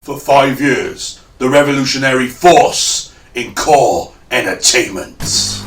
For 5 years, the revolutionary force in core entertainment.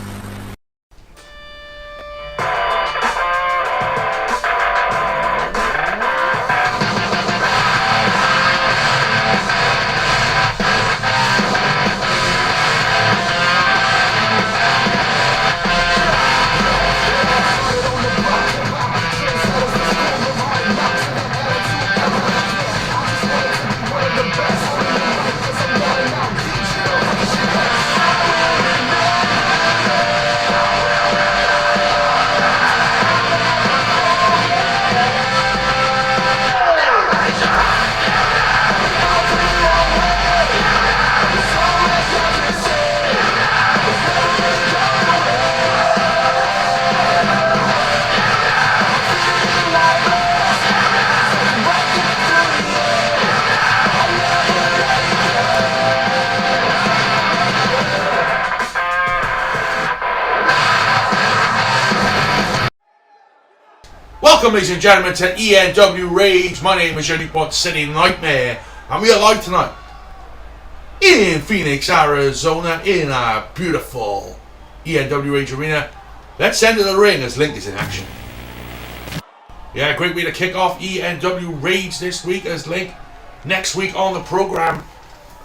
Welcome, ladies and gentlemen, to ENW Rage. My name is your Pot City Nightmare, and we are live tonight in Phoenix, Arizona, in our beautiful ENW Rage arena. Let's enter the ring as Link is in action. Yeah, great way to kick off ENW Rage this week as Link. Next week on the program,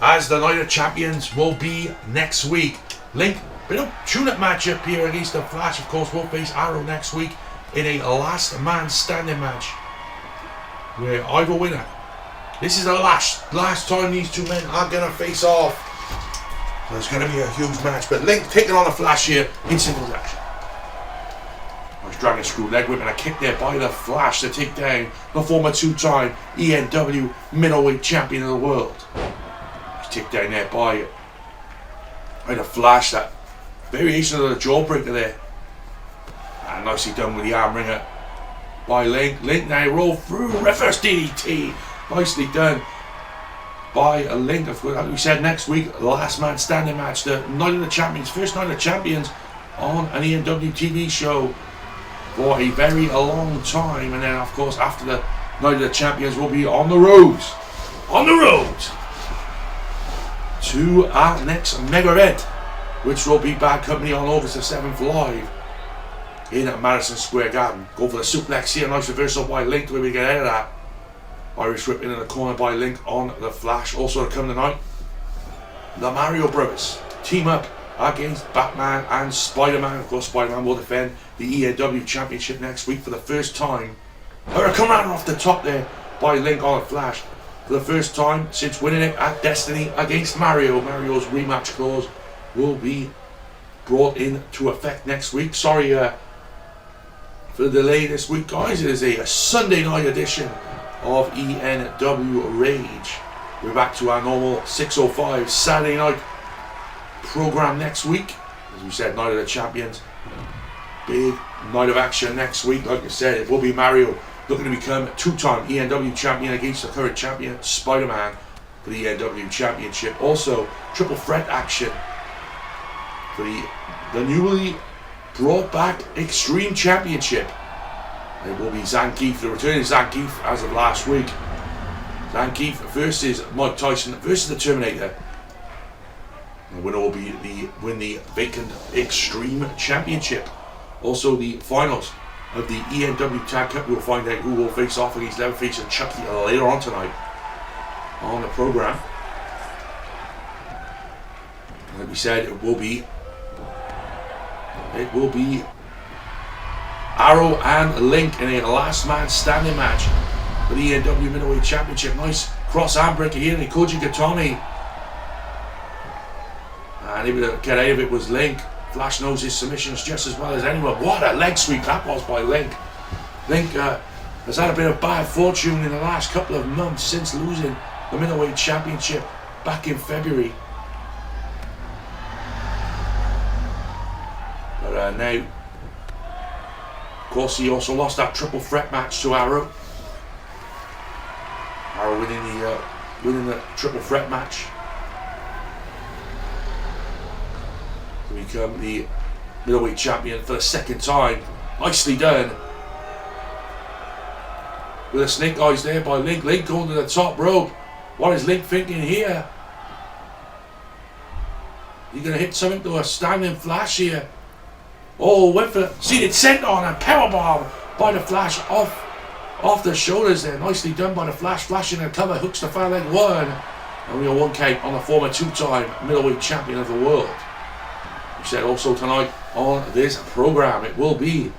as the Night of Champions will be next week. Link, bit of tune-up matchup here against the Flash. Of course, we'll face Arrow next week in a last man standing match where either winner. This is the last time these two men are gonna face off. So it's gonna be a huge match. But Link taking on the Flash here in singles action. Nice dragon screw leg whip and a kick there by the Flash to take down the former two-time ENW middleweight champion of the world. Nice take down there by the Flash. That variation of the jawbreaker there. And nicely done with the arm ringer by Link. Link now roll through, reverse DDT. Nicely done by a Link. Of course, like we said, next week, last man standing match, the Night of the Champions, first Night of Champions on an ENW TV show for a very long time. And then, of course, after the Night of the Champions, we'll be on the road to our next mega event, which will be Bad Company on August the 7th live in at Madison Square Garden. Go for the suplex here, nice reversal by Link to where we get out of that. Irish whip in the corner by Link on the Flash. Also to come tonight, the Mario Brothers team up against Batman and Spider-Man. Of course, Spider-Man will defend the ENW Championship next week for the first time. Come right off the top there by Link on the Flash. For the first time since winning it at Destiny against Mario. Mario's rematch clause will be brought into effect next week. Sorry for the delay this week, guys. It is a Sunday night edition of ENW Rage. We're back to our normal 6:05 Saturday night program next week. As we said, Night of the Champions. Big night of action next week. Like I said, it will be Mario looking to become two-time ENW champion against the current champion, Spider-Man, for the ENW Championship. Also, triple threat action for the newly brought back Extreme Championship. It will be Zangief, the returning Zangief as of last week. Zangief versus Mike Tyson versus the Terminator. The winner will be win the vacant Extreme Championship. Also the finals of the ENW Tag Cup. We'll find out who will face off against Leatherface and Chucky later on tonight on the program. Like we said, it will be Arrow and Link in a last man standing match for the ENW Middleweight Championship. Nice cross arm breaker here, and Koji Gatami. And able to get out of it was Link. Flash knows his submissions just as well as anyone. What a leg sweep that was by Link. Link has had a bit of bad fortune in the last couple of months since losing the Middleweight Championship back in February. But now, of course, he also lost that triple threat match to Arrow. Arrow winning the triple threat match to become the middleweight champion for the second time. Nicely done. With the snake eyes there by Link. Link going to the top rope. What is Link thinking here? He's going to hit something to a standing Flash here. Oh, went for the seated center on a powerbomb by the Flash off the shoulders there. Nicely done by the Flash. Flash in the cover, hooks the far leg one. And we are 1 count on the former 2-time middleweight champion of the world. We said also tonight on this program, it will be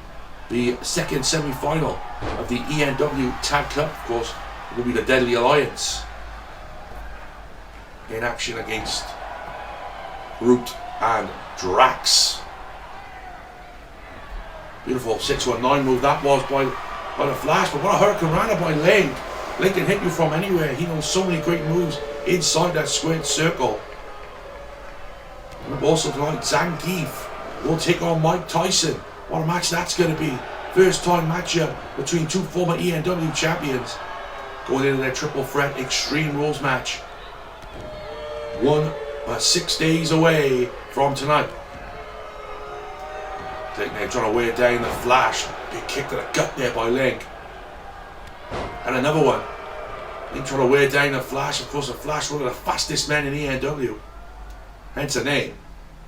the second semi-final of the ENW Tag Cup. Of course, it will be the Deadly Alliance in action against Root and Drax. Beautiful 619 move that was by the Flash, but what a Hurricane Rana by Link. Link can hit you from anywhere. He knows so many great moves inside that squared circle. And also tonight, Zangief will take on Mike Tyson. What a match that's going to be. First time matchup between two former ENW champions going into their triple threat Extreme Rules match. 6 days away from tonight. They're trying to wear down the Flash. Big kick to the gut there by Link. And another one. Link trying to wear down the Flash. Of course, the Flash, one of the fastest men in ENW. Hence the name.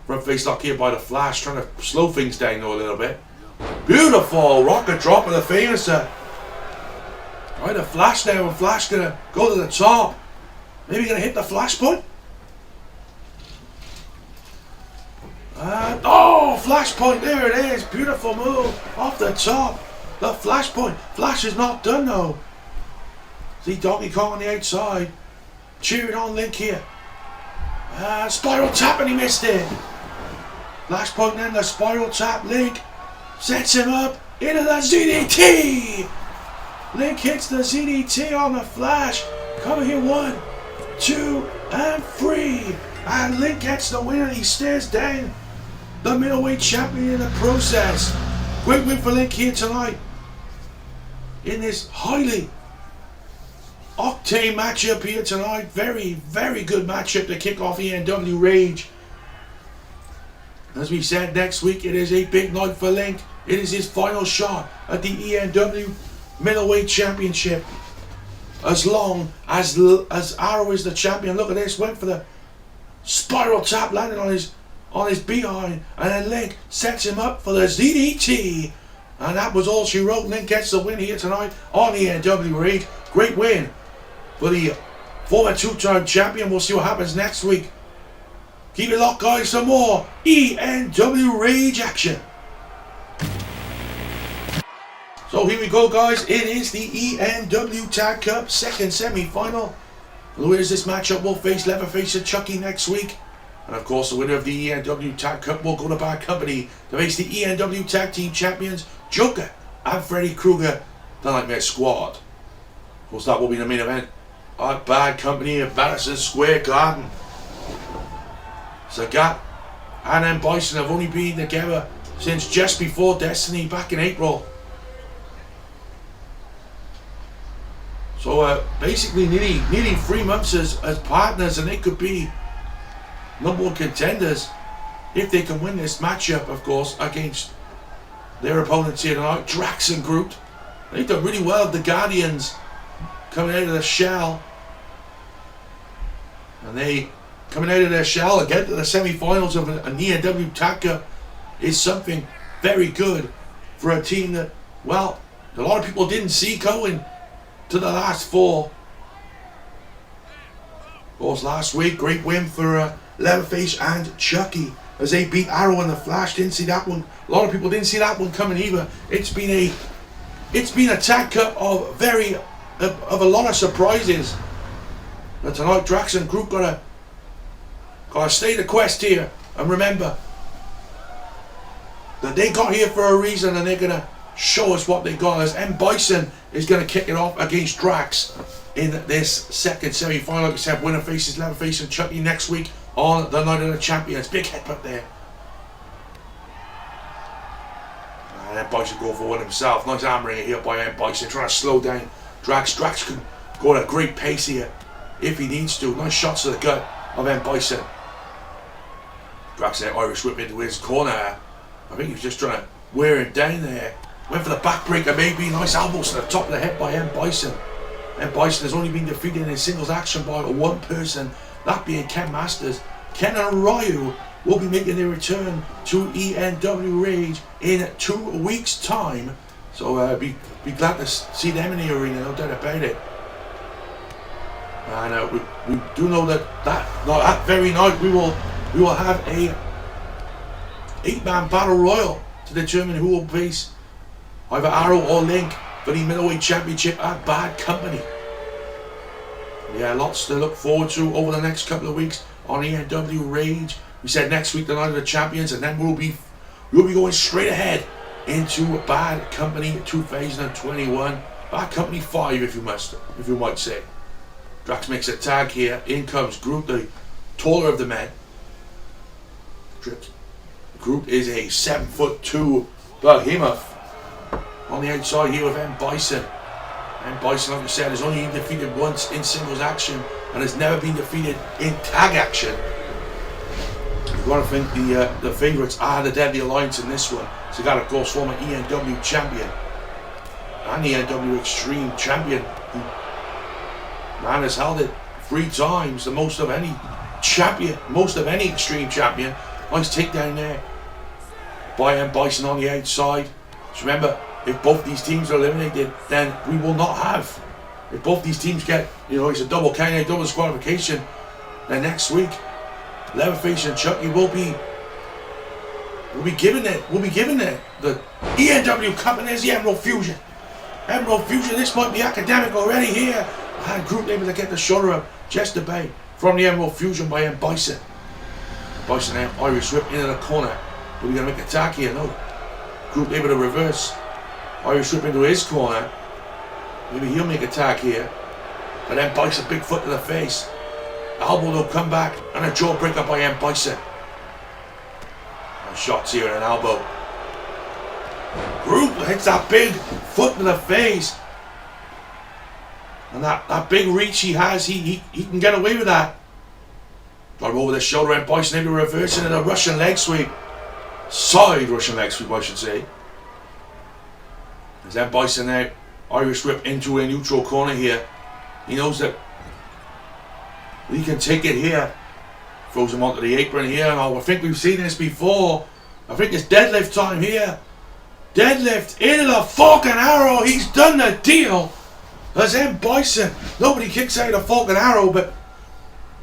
Front face lock here by the Flash, trying to slow things down though a little bit. Beautiful rocket drop of the famous. Right, the Flash now, and Flash gonna go to the top. Maybe gonna hit the Flash point. Oh, Flash point, there it is. Beautiful move off the top. The Flash point. Flash is not done though. See Donkey Kong on the outside. Cheering on Link here. Spiral tap and he missed it. Flash point then the spiral tap. Link sets him up into the ZDT. Link hits the ZDT on the Flash. Cover here 1, 2, and 3. And Link gets the win and he stares down the middleweight champion in the process. Great win for Link here tonight in this highly octane matchup here tonight. Very, very good matchup to kick off ENW Rage. As we said, next week it is a big night for Link. It is his final shot at the ENW Middleweight Championship. As long as Arrow is the champion. Look at this, went for the spiral tap, landed on his behind, and then Link sets him up for the ZDT. And that was all she wrote. Link gets the win here tonight on ENW Rage. Great win for the former 2-time champion. We'll see what happens next week. Keep it locked, guys, for more ENW Rage action. So here we go, guys. It is the ENW Tag Cup second semi-final. The winners of this matchup will face Leatherface and Chucky next week. And of course, the winner of the ENW Tag Cup will go to Bad Company to face the ENW Tag Team Champions, Joker and Freddy Krueger, the Nightmare Squad. Of course, that will be the main event at Bad Company at Madison Square Garden. Sagat and M. Bison have only been together since just before Destiny back in April. So basically nearly 3 months as partners, and they could be #1 contenders if they can win this matchup, of course, against their opponents here tonight, Drax and Groot. They've done really well, the Guardians coming out of the shell. And they coming out of their shell and get to the semi-finals of an ENW Tag Cup is something very good for a team that, well, a lot of people didn't see going to the last 4. Of course, last week, great win for Leatherface and Chucky as they beat Arrow and the Flash. Didn't see that one. A lot of people didn't see that one coming either. It's been a Tag Cup of a lot of surprises. But tonight, Drax and Groot gotta stay the quest here, and remember that they got here for a reason, and they're gonna show us what they got. As M. Bison is gonna kick it off against Drax in this second semi-final. Like I said, winner faces Leatherface and Chucky next week on the Night of the Champions. Big headbutt there. And M. Bison go for one himself. Nice arm wringer here by M. Bison, trying to slow down Drax. Drax can go at a great pace here if he needs to. Nice shots to the gut of M. Bison. Drax there, Irish whip into his corner. I think he was just trying to wear him down there. Went for the backbreaker maybe. Nice elbows to the top of the head by M. Bison. And Bison has only been defeated in singles action by one person, that being Ken Masters. Ken and Ryu will be making their return to ENW Rage in 2 weeks' time. So be glad to see them in the arena, no doubt about it. And we do know that very night we will have a 8-man battle royal to determine who will face either Arrow or Link for the middleweight championship at Bad Company. Yeah, lots to look forward to over the next couple of weeks on ENW Rage. We said next week the Night of the Champions, and then we'll be going straight ahead into Bad Company 2021. Bad Company 5, if you might say. Drax makes a tag here. In comes Groot, the taller of the men. Groot is a 7'2" behemoth. On the outside here with M. Bison. M. Bison, like I said, has only been defeated once in singles action and has never been defeated in tag action. You've got to think the favourites are the Deadly Alliance in this one. So got, of course, former ENW champion and ENW Extreme champion. Man has held it 3 times, the most of any champion, most of any Extreme champion. Nice takedown there by M. Bison on the outside. Just remember, if both these teams are eliminated, then we will not have. If both these teams get, it's a double count, double disqualification, then next week, Leatherface and Chucky will be given it. We'll be given it the ENW Cup, and there's the Emerald Fusion. Emerald Fusion. This might be academic already here. And Groot able to get the shoulder up just about from the Emerald Fusion by M. Bison. Bison now Irish whip into the corner. Are we going to make a attack here? No. Groot able to reverse. Irish whip into his corner. Maybe he'll make a tag here. But then Bison big foot to the face. Elbow will come back and a jawbreaker by M. Bison. And shots here and an elbow. Groot hits that big foot to the face. And that big reach he has, he can get away with that. Drive over the shoulder and Bison able to reverse it in a Russian leg sweep. Side Russian leg sweep, I should say. As then Bison now Irish whip into a neutral corner here. He knows that he can take it here. Throws him onto the apron here. Oh, I think we've seen this before. I think it's deadlift time here. Deadlift into the fucking arrow. He's done the deal. As M. Bison, nobody kicks out a fucking arrow, but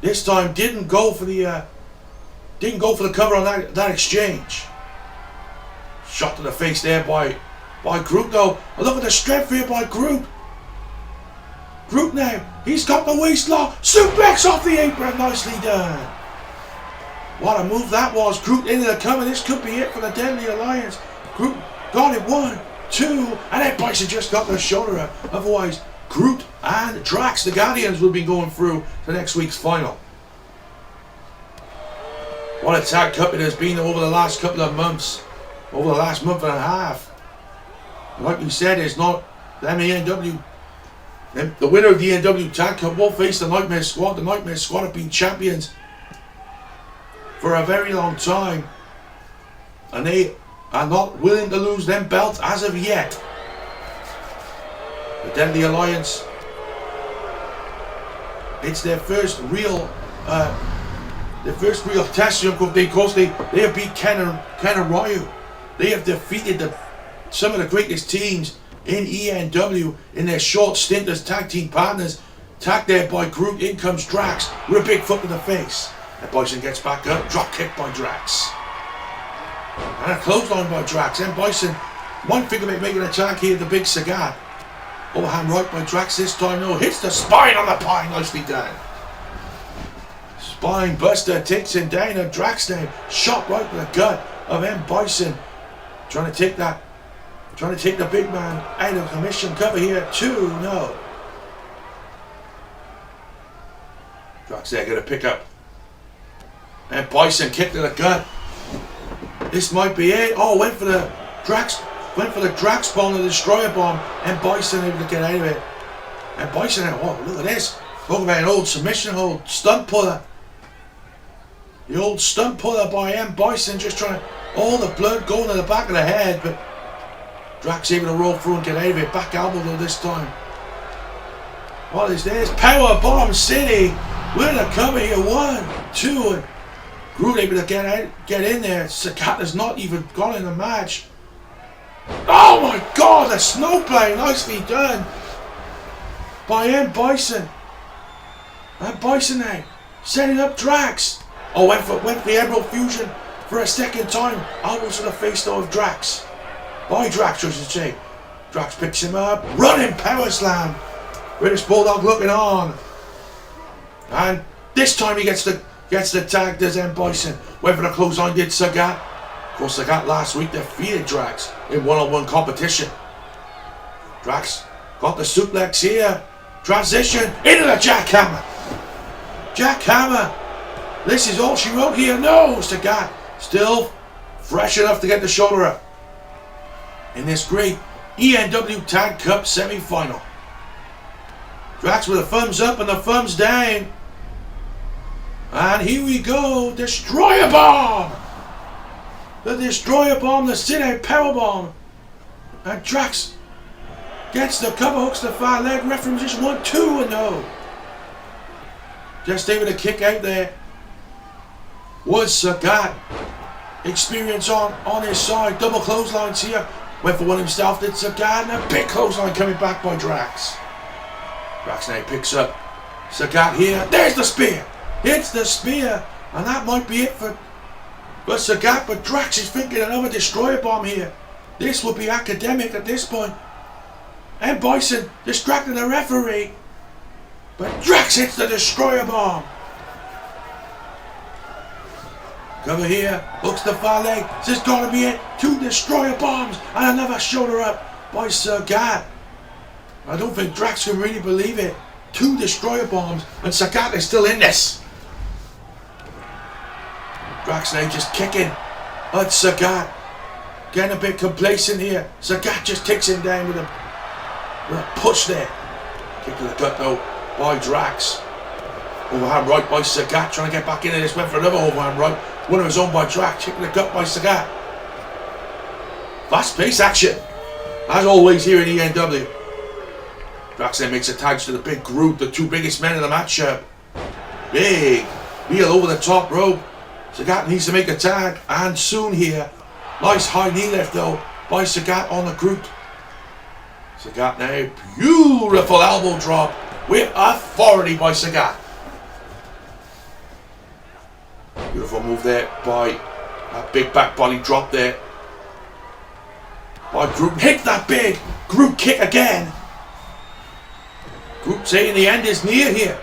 this time didn't go for the cover on that exchange. Shot to the face there by Groot though. And look at the strength here by Groot. Groot now, he's got the waist lock. Suplex off the apron, nicely done. What a move that was. Groot into the cover. This could be it for the Deadly Alliance. Groot got it 1, 2, and then Bison just got the shoulder up. Otherwise, Groot and Drax, the Guardians, will be going through to next week's final. What a tag cup it has been over the last couple of months. Over the last month and a half. Like we said, it's not the ENW. The winner of the ENW Tag Cup will face the Nightmare Squad. The Nightmare Squad have been champions for a very long time. And they are not willing to lose them belts as of yet. The Deadly Alliance, it's their first real test because they have beat Ken and Ryu. They have defeated some of the greatest teams in ENW in their short stint as tag team partners. Tagged there by Groot. In comes Drax with a big foot to the face. And Bison gets back up. Drop kick by Drax. And a clothesline by Drax. And Bison, one finger making an attack here, the big cigar. Overhand right by Drax this time. No, hits the spine on the pine. Nicely done. Spine buster takes him down. And Drax now shot right in the gut of M. Bison. Trying to take the big man out of commission. Cover here. 2, no. Drax there gonna pick up. And Bison kick to the gut. This might be it. Oh, went for the Drax bomb, the destroyer bomb, and Bison able to get out of it. And Bison, oh, look at this. Talk about an old submission hold, stunt puller. The old stunt puller by M. Bison, just trying to, all the blood going to the back of the head, but Drax able to roll through and get out of it. Back elbow though this time. What is this? Power Bomb City with a cover here. 1, 2, and Groot able to get in there. Sagat has not even gone in the match. Oh my God, the snowplane, nicely done by M. Bison. And Bison now setting up Drax. Oh, went for the Emerald Fusion for a second time. Almost to the face though of Drax. By Drax, I should say. Drax picks him up. Running power slam. British Bulldog looking on. And this time he gets the tag, does M. Bison. Went for the clothesline, did Sagat. Of course, Sagat last week defeated Drax in one-on-one competition. Drax got the suplex here. Transition into the jackhammer. Jackhammer. This is all she wrote here. No, Sagat still fresh enough to get the shoulder up in this great ENW Tag Cup semi-final. Drax with a thumbs up and a thumbs down. And here we go. Destroyer Bomb. The Destroyer Bomb, the sit-out power bomb. And Drax gets the cover, hooks the far leg. Referee position 1, 2, and no. Just able to kick out there. Was Sagat. Experience on his side. Double clotheslines here. Went for one himself, did Sagat, and a big clothesline coming back by Drax. Drax now picks up Sagat here. There's the spear. Hits the spear. And that might be it for Sagat, but Drax is thinking another Destroyer Bomb here. This would be academic at this point. And Bison distracting the referee. But Drax hits the Destroyer Bomb. Cover here, hooks the far leg. This is gonna be it. 2 Destroyer Bombs and another shoulder up by Sagat. I don't think Drax can really believe it. 2 Destroyer Bombs and Sagat is still in this. Drax now just kicking at Sagat. Getting a bit complacent here. Sagat just takes him down with a push there. Kick to the gut though by Drax. Overhand right by Sagat, trying to get back into this. Went for another overhand right. One of his own by Drax. Kick to the gut by Sagat. Fast paced action. As always here in ENW. Drax then makes a tag to the big Groot, the 2 biggest men in the matchup. Big wheel over the top rope. Sagat needs to make a tag, and soon here. Nice high knee lift though by Sagat on the Groot. Sagat now, beautiful elbow drop with authority by Sagat. Beautiful move there by that big back body drop there by Groot. Hit that big Groot kick again. Groot saying the end is near here.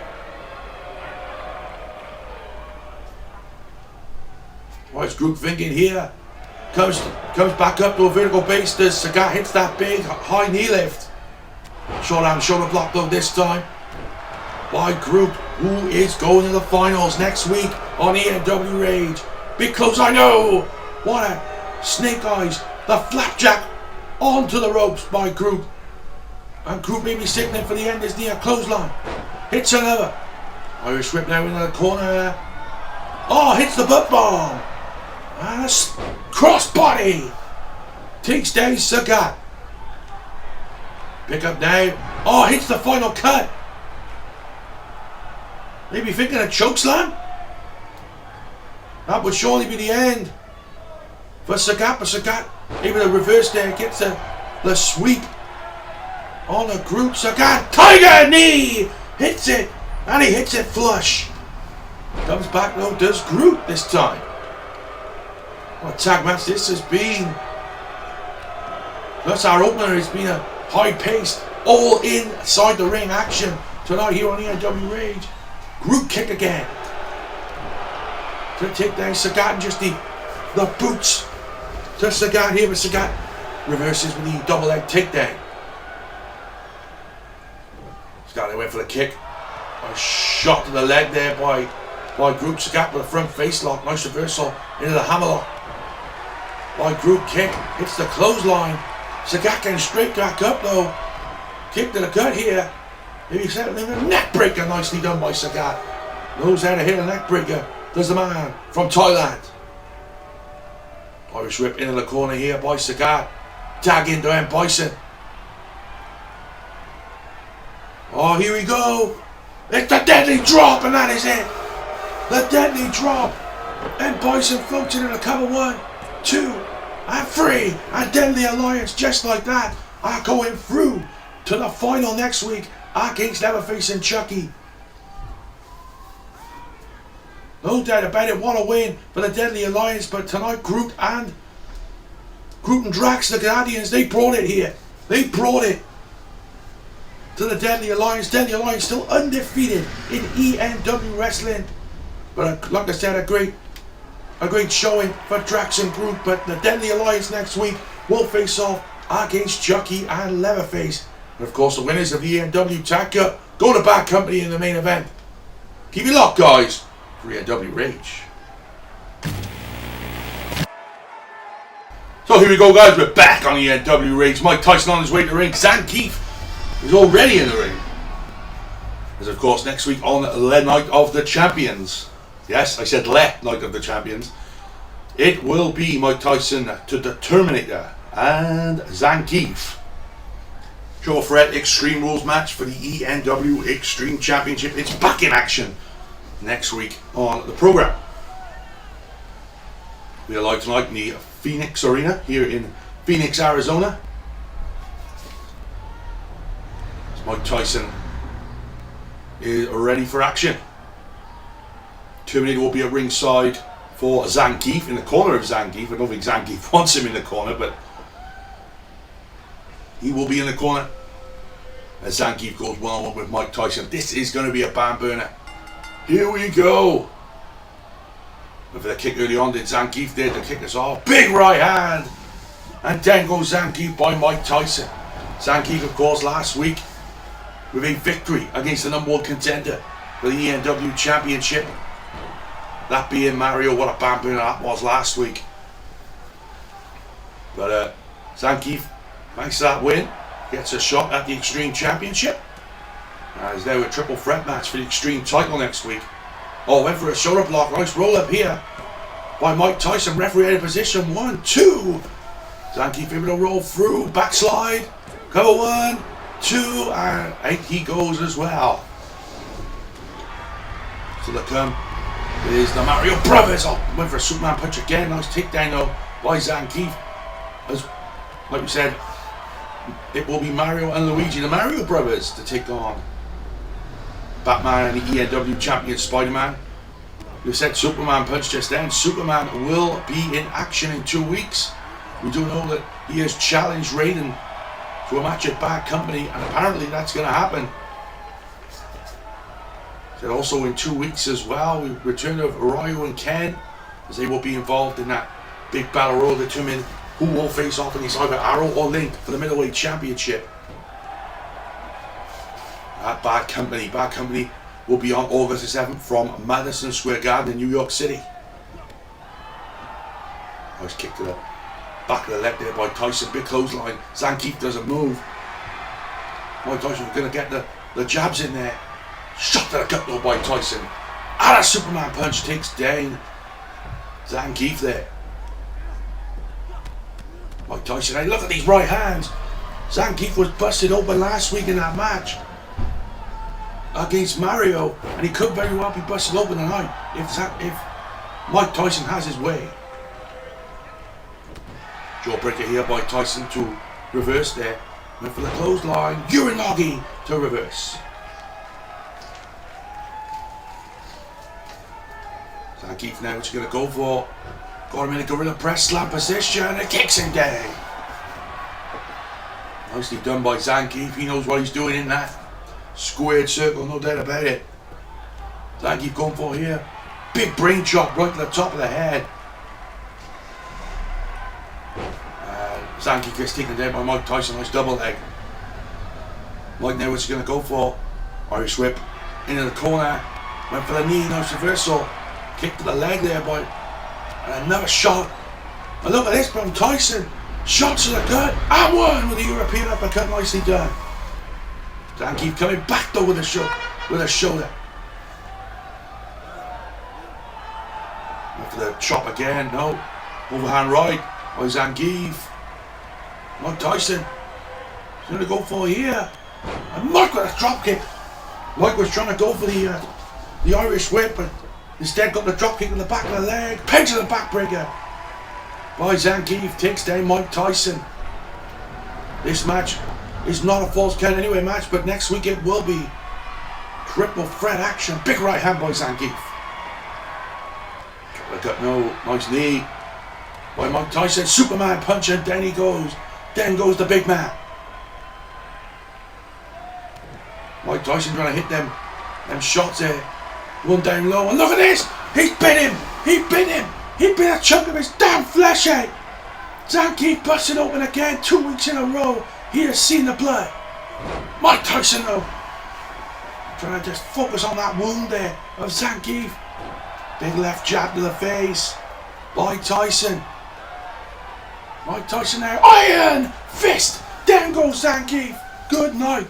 What is Groot thinking here? Comes back up to a vertical base. Does Sagat hits that big high knee lift. Short arm shoulder block though this time by Groot, who is going to the finals next week on ENW Rage. Big close, I know. What a snake eyes. The flapjack onto the ropes by Groot. And Groot may be signaling for the end is near clothesline. Hits another. Irish whip now into the corner. Oh, hits the butt bomb. And a crossbody. Takes down Sagat. Pick up now. Oh, hits the final cut. Maybe thinking a chokeslam? That would surely be the end for Sagat, but Sagat able to reverse there, gets the sweep on the Groot. Sagat, tiger knee! Hits it, and he hits it flush. Comes back though, does Groot this time. What a tag match this has been. Plus our opener has been a high-paced, all inside the ring action tonight here on ENW Rage. Groot kick again to take down Sagat, and just the boots to Sagat here, but Sagat reverses with the double leg takedown. Sagat went for the kick. A shot to the leg there by Groot. Sagat with a front face lock. Nice reversal into the hammerlock by Groot. Kick hits the clothesline. Sagat getting straight back up though. Kick to the gut here. Maybe settling a neck breaker, nicely done by Sagat. Knows how to hit a neck breaker. Does the man from Thailand. Irish whip into the corner here by Sagat. Tag into M. Bison. Oh, here we go. It's the deadly drop, and that is it. The deadly drop. And Bison floats into the cover 1, 2, and 3. And Deadly Alliance, just like that, are going through to the final next week against Leatherface and Chucky. No doubt about it, what a win for the Deadly Alliance. But tonight, Groot and Drax, the Canadians, they brought it here. They brought it to the Deadly Alliance. Deadly Alliance still undefeated in ENW wrestling. But like I said, a great showing for Drax and Groot. But the Deadly Alliance next week will face off against Chucky and Leatherface. And of course, the winners of the ENW Tag Cup go to Bad Company in the main event. Keep it locked, guys, for ENW Rage. So here we go, guys. We're back on ENW Rage. Mike Tyson on his way to the ring. Zangief is already in the ring. As of course, next week on Le Night of the Champions. Yes, I said Le Night of the Champions. It will be Mike Tyson to the Terminator and Zangief. Triple Threat Extreme Rules match for the ENW Extreme Championship. It's back in action next week on the program. We are live tonight in the Phoenix Arena here in Phoenix, Arizona. As Mike Tyson is ready for action. Terminator will be at ringside for Zangief, in the corner of Zangief. I don't think Zangief wants him in the corner, but he will be in the corner as Zangief goes one-on-one with Mike Tyson. This is going to be a barn burner. Here we go. But for the kick early on, did Zangief there to kick us off. Big right hand. And then goes Zangief by Mike Tyson. Zangief, of course, last week with a victory against the number 1 contender for the ENW Championship. That being Mario. What a barn burner that was last week. But Zangief, thanks to that win, gets a shot at the Extreme Championship. He's there with a triple threat match for the Extreme title next week. Oh, went for a shoulder block. Nice roll up here by Mike Tyson. Referee out of position. 1, 2. Zangief able to roll through. Backslide. Cover 1, 2. And 8 he goes as well. So the come is the Mario Brothers. Oh, went for a Superman punch again. Nice takedown though by Zangief. As like we said, it will be Mario and Luigi, the Mario Brothers, to take on Batman and the ENW champion Spider-Man. We said Superman punch just then. Superman will be in action in 2 weeks. We do know that he has challenged Raiden to a match at Bad Company, and apparently that's going to happen. Said also in 2 weeks as well, we return of Ryu and Ken, as they will be involved in that big battle royal determining who will face off against either Arrow or Link for the middleweight championship. At Bad Company. Bad Company will be on August the 7th from Madison Square Garden in New York City. Nice kick to the back of the leg there by Tyson. Big clothesline. Zangief doesn't move. Mike Tyson was going to get the jabs in there. Shot to the gut though by Tyson. And a Superman punch takes down Zangief there. Mike Tyson, hey, look at these right hands. Zangief was busted open last week in that match against Mario, and he could very well be busted open tonight if Mike Tyson has his way. Jawbreaker here by Tyson to reverse there. Went for the clothesline. Uranagi to reverse. Zangief now, what you going to go for? Got him in a gorilla press slam position and it kicks him down. Nicely done by Zangief. He knows what he's doing in that squared circle, no doubt about it. Zangief going for here. Big brain chop right to the top of the head. Zangief gets taken down by Mike Tyson. Nice double leg. Mike now what's he going to go for? Irish whip into the corner. Went for the knee. Nice reversal. Kick to the leg there by. And another shot. And look at this from Tyson. Shots to the gut. And one with the European uppercut. Nicely done. Zangief coming back though with a shoulder. Went for the chop again. No. Overhand right by Zangief. Mike Tyson. He's going to go for here. And Mike with a drop kick. Mike was trying to go for the Irish whip, but instead got the drop kick in the back of the leg. Pendulum backbreaker by Zangief takes down Mike Tyson. This match is not a false count anyway match, but next week it will be. Triple threat action. Big right hand by Zangief. Look at no nice knee by Mike Tyson. Superman punch, and then he goes. Then goes the big man. Mike Tyson trying to hit them shots there. One down low, and look at this! He's bit him! He bit him! He bit a chunk of his damn flesh out! Zangief busted open again 2 weeks in a row. He has seen the blood. Mike Tyson though, trying to just focus on that wound there of Zangief. Big left jab to the face by Tyson. Mike Tyson now, iron fist! Down goes Zangief. Good night.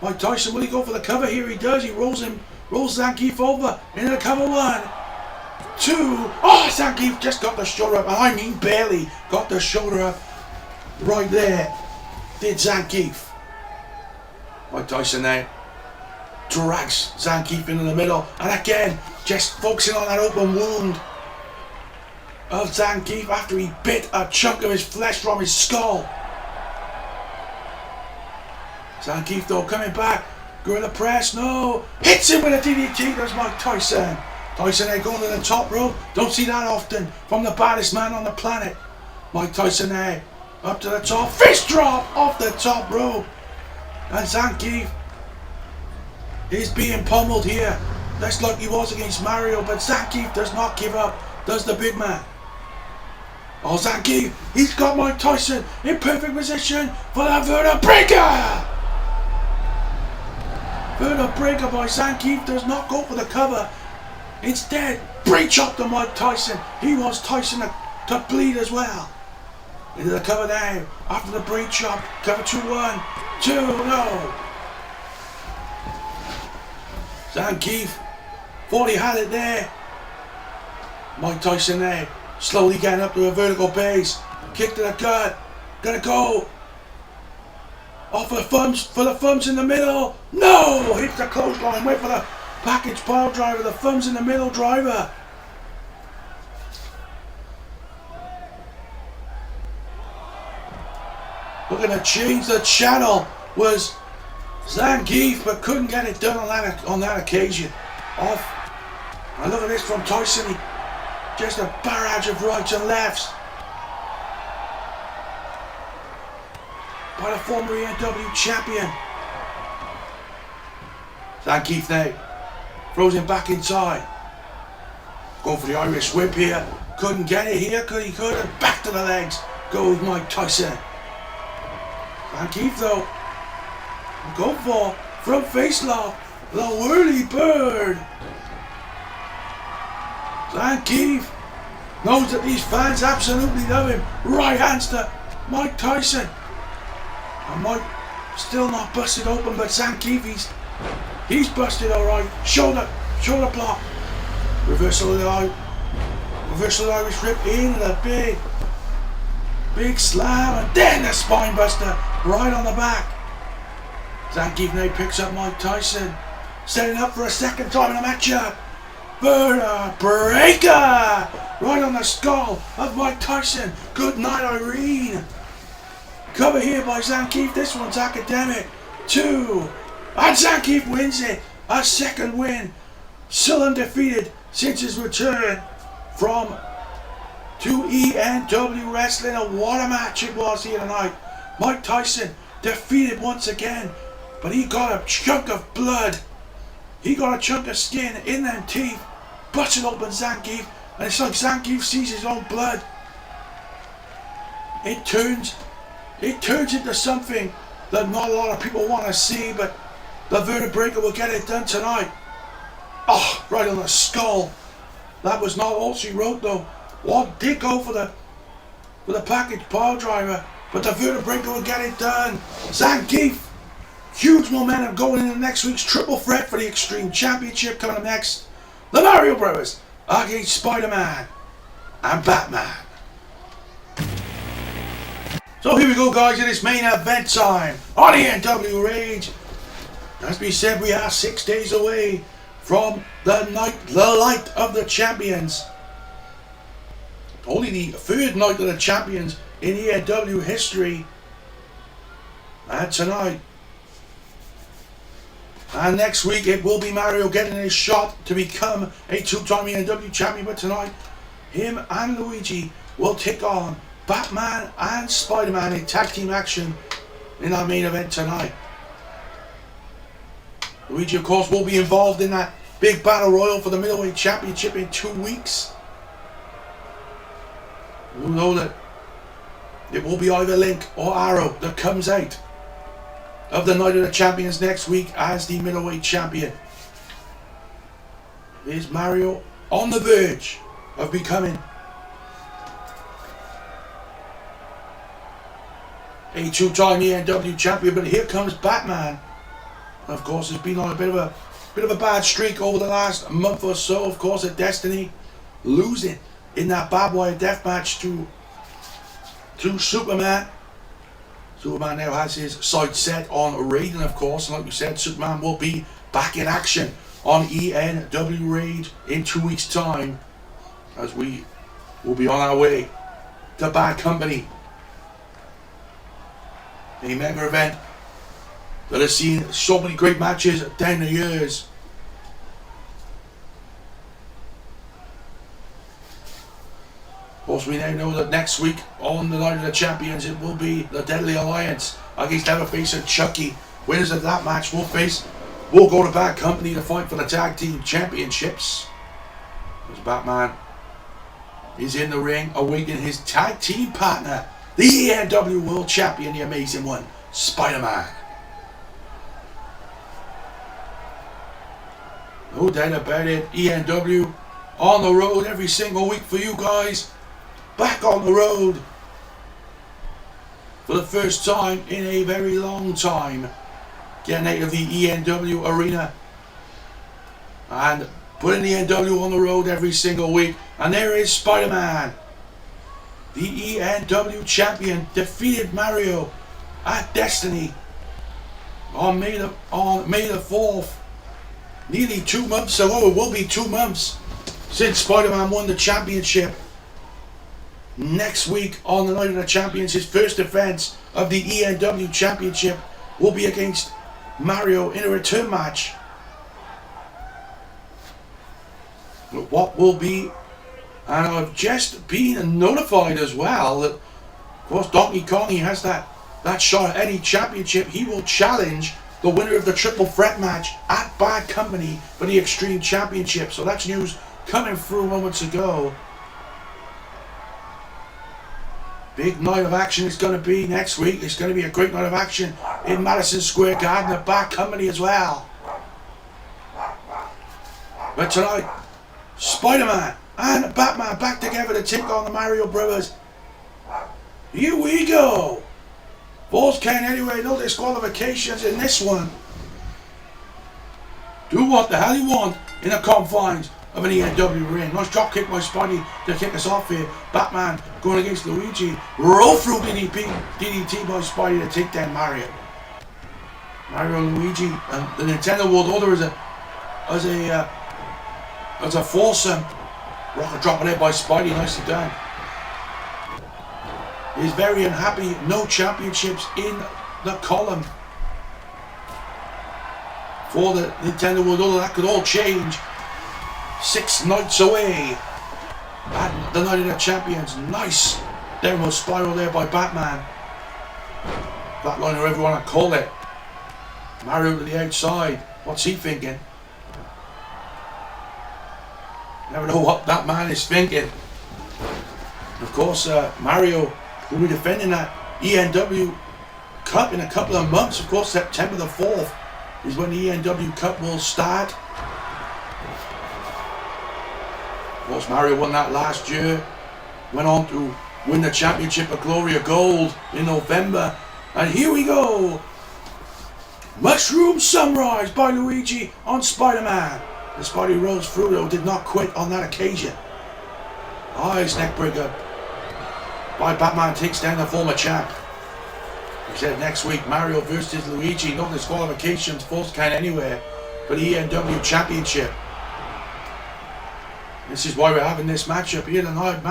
Mike Tyson, will he go for the cover? Here he does. He rolls Zangief over into the cover. 1, 2. Oh, Zangief just got the shoulder up. And I mean barely got the shoulder up. Right there. Did Zangief. Mike Tyson now drags Zangief into the middle. And again, just focusing on that open wound of Zangief after he bit a chunk of his flesh from his skull. Zangief though coming back, gorilla press, no, hits him with a DDT. There's Mike Tyson. Tyson there going to the top rope. Don't see that often from the baddest man on the planet. Mike Tyson there up to the top, fist drop off the top rope, and Zangief is being pummeled here. That's like he was against Mario, but Zangief does not give up. Does the big man? Oh, Zangief, he's got Mike Tyson in perfect position for the vertebraker. Vertebraker by Zangief does not go for the cover. Instead, breach up to Mike Tyson. He wants Tyson to bleed as well. Into the cover now. After the breach up, cover 2, 1, 2, no. Zangief thought he had it there. Mike Tyson there, slowly getting up to a vertical base. Kick to the gut. Gonna go. Off for the thumbs in the middle. No! Hits the clothesline. Wait for the package pile driver. The thumbs in the middle driver. Looking to change the channel was Zangief, but couldn't get it done on that occasion. Off. And look at this from Tyson. Just a barrage of rights and lefts by the former ENW champion. Zangief now throws him back inside. Going for the Irish whip here. Couldn't get it here. Couldn't. Back to the legs goes Mike Tyson. Zangief though, go for front face lock. The whirly bird. Zangief knows that these fans absolutely love him. Right hands to Mike Tyson. And Mike still not busted open, but Zangief, he's busted alright. Shoulder block. Reversal of the Irish rip into the big slam, and then the spine buster right on the back. Zangief now picks up Mike Tyson, setting up for a second time in a matchup. Breaker right on the skull of Mike Tyson. Good night, Irene. Cover here by Zangief. This one's academic. 2. And Zangief wins it. A second win. Still undefeated since his return from to ENW Wrestling. And what a match it was here tonight. Mike Tyson defeated once again, but he got a chunk of blood. He got a chunk of skin in them teeth. Busted open Zangief, and it's like Zangief sees his own blood. It turns into something that not a lot of people want to see, but the vertebraker will get it done tonight. Oh, right on the skull. That was not all she wrote though. One did go for the package pile driver, but the vertebraker will get it done. Zangief, huge momentum going into next week's triple threat for the Extreme Championship. Coming up next, the Mario Brothers against Spider-Man and Batman. So here we go, guys. It is main event time on ENW Rage. As we said, we are 6 days away from the light of the champions. Only the third night of the champions in ENW history. And tonight. And next week it will be Mario getting his shot to become a two-time ENW champion. But tonight, him and Luigi will take on Batman and Spider-Man in tag team action in our main event tonight. Luigi, of course, will be involved in that big battle royal for the middleweight championship in 2 weeks. You know that it will be either Link or Arrow that comes out of the Night of the Champions next week as the middleweight champion. Is Mario on the verge of becoming a two-time ENW champion? But here comes Batman. Of course, has been on a bit of a bad streak over the last month or so. Of course, at Destiny, losing in that barbed wire death match to Superman. Superman now has his sights set on Raiden, of course, and like we said, Superman will be back in action on ENW Raid in 2 weeks' time, as we will be on our way to Bad Company, a mega event that has seen so many great matches down the years. Of course, we now know that next week on the Night of the Champions it will be the Deadly Alliance against Leatherface and Chucky. Winners of that match will go to Bad Company to fight for the tag team championships. As Batman is in the ring awaiting his tag team partner, the ENW World Champion, the Amazing One, Spider-Man. No doubt about it, ENW on the road every single week for you guys. Back on the road for the first time in a very long time. Getting out of the ENW arena and putting the ENW on the road every single week. And there is Spider-Man. The ENW champion defeated Mario at Destiny on May the 4th. Nearly 2 months ago. It will be 2 months since Spider-Man won the championship. Next week on the Night of the Champions, his first defense of the ENW championship will be against Mario in a return match. But what will be, and I've just been notified as well that, of course, Donkey Kong, he has that shot at any championship. He will challenge the winner of the triple threat match at Bad Company for the Extreme Championship. So that's news coming through moments ago. Big night of action is going to be next week. It's going to be a great night of action in Madison Square Garden at Bad Company as well. But tonight, Spider-Man and Batman back together to take on the Mario Brothers. Here we go. Balls count anyway, no disqualifications in this one. Do what the hell you want in the confines of an ENW ring. Nice drop kick by Spidey to kick us off here. Batman going against Luigi. Roll through DDT by Spidey to take down Mario. Mario and Luigi and the Nintendo World Order as a foursome. Rocket drop it out by Spidey, nicely done. He's very unhappy. No championships in the column for the Nintendo World Order. That could all change. 6 nights away at the Night of the Champions. Nice downward spiral there by Batman. Flatliner, whatever you want to call it. Mario to the outside. What's he thinking? Never know what that man is thinking. Of course, Mario will be defending that ENW Cup in a couple of months. Of course, September the 4th is when the ENW Cup will start. Of course, Mario won that last year. Went on to win the championship of Gloria Gold in November. And here we go. Mushroom Sunrise by Luigi on Spider-Man. The Spidey rose through though, did not quit on that occasion. Nice neck breaker by Batman, takes down the former champ. We said next week Mario versus Luigi, no disqualifications, falls count anywhere for the ENW Championship. This is why we're having this matchup here tonight.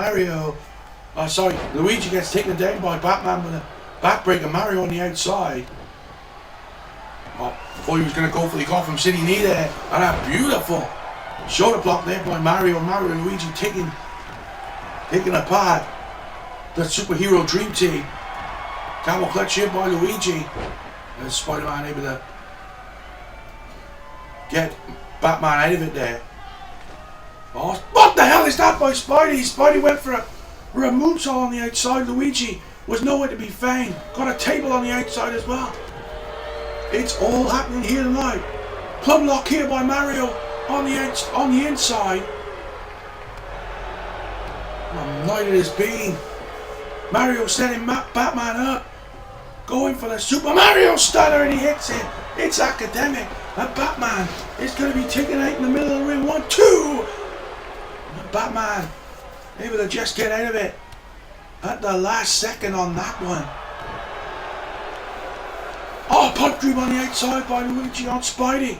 Luigi gets taken down by Batman with a backbreaker. Mario on the outside. Oh, thought he was going to go for the Gotham City knee there. And a beautiful shoulder block there by Mario. Mario and Luigi taking apart the superhero dream team. Camel clutch here by Luigi. And Spider-Man able to get Batman out of it there. Oh, what the hell is that by Spidey? Spidey went for a moonsault on the outside. Luigi was nowhere to be found. Got a table on the outside as well. It's all happening here tonight. Plum lock here by Mario on the inside. What a night it has been. Mario setting Batman up. Going for the Super Mario Stunner and he hits it. It's academic. And Batman is going to be taken out in the middle of the ring. 1, 2. And Batman able to just get out of it at the last second on that one. Oh, punt dream on the outside by Luigi on Spidey.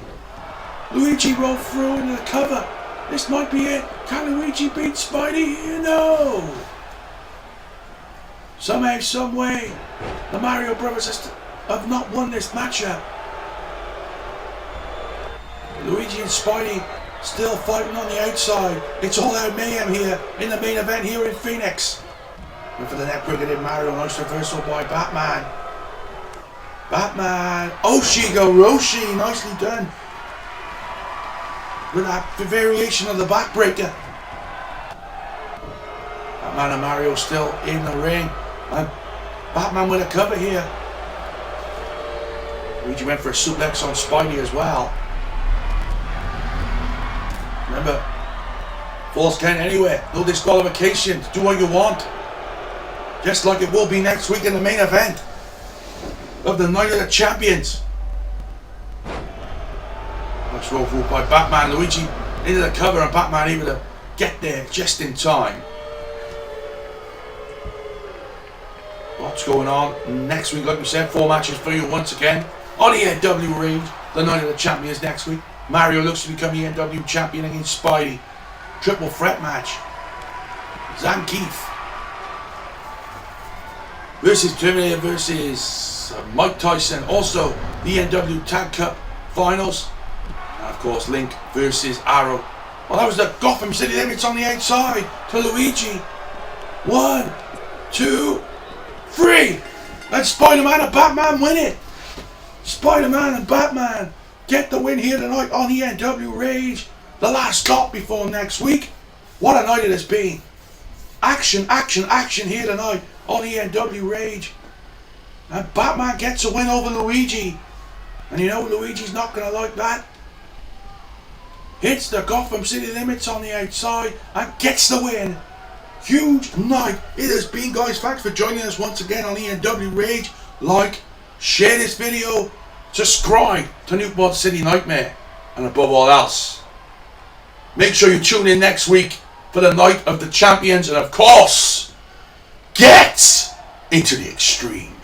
Luigi rolled through into the cover. This might be it. Can Luigi beat Spidey? No. Somehow, some way, the Mario Brothers have not won this matchup. Luigi and Spidey still fighting on the outside. It's all out mayhem here in the main event here in Phoenix. And for the neck breaker in Mario, nice reversal by Batman. Batman, Oshigo Roshi, nicely done. With that variation of the backbreaker. Batman and Mario still in the ring. And Batman with a cover here. Luigi went for a suplex on Spidey as well. Remember, falls count anywhere, no disqualification, do what you want. Just like it will be next week in the main event of the Night of the Champions. Nice roll through by Batman. Luigi into the cover and Batman able to get there just in time. What's going on next week? Like we said, 4 matches for you once again on the ENW range. The Night of the Champions next week. Mario looks to become ENW champion against Spidey. Triple threat match. Zangief versus Terminator versus Mike Tyson. Also the ENW Tag Cup finals. And of course Link versus Arrow. Well, that was the Gotham City Limits on the outside to Luigi. 1, 2, 3. And Spider-Man and Batman win it. Spider-Man and Batman get the win here tonight on ENW Rage. The last stop before next week. What a night it has been. Action, action, action here tonight on ENW Rage. And Batman gets a win over Luigi. And you know Luigi's not going to like that. Hits the Gotham City Limits on the outside and gets the win. Huge night it has been, guys. Thanks for joining us once again on ENW Rage. Like, share this video, subscribe to Newport City Nightmare, and above all else, make sure you tune in next week for the Night of the Champions, and of course, get into the extreme.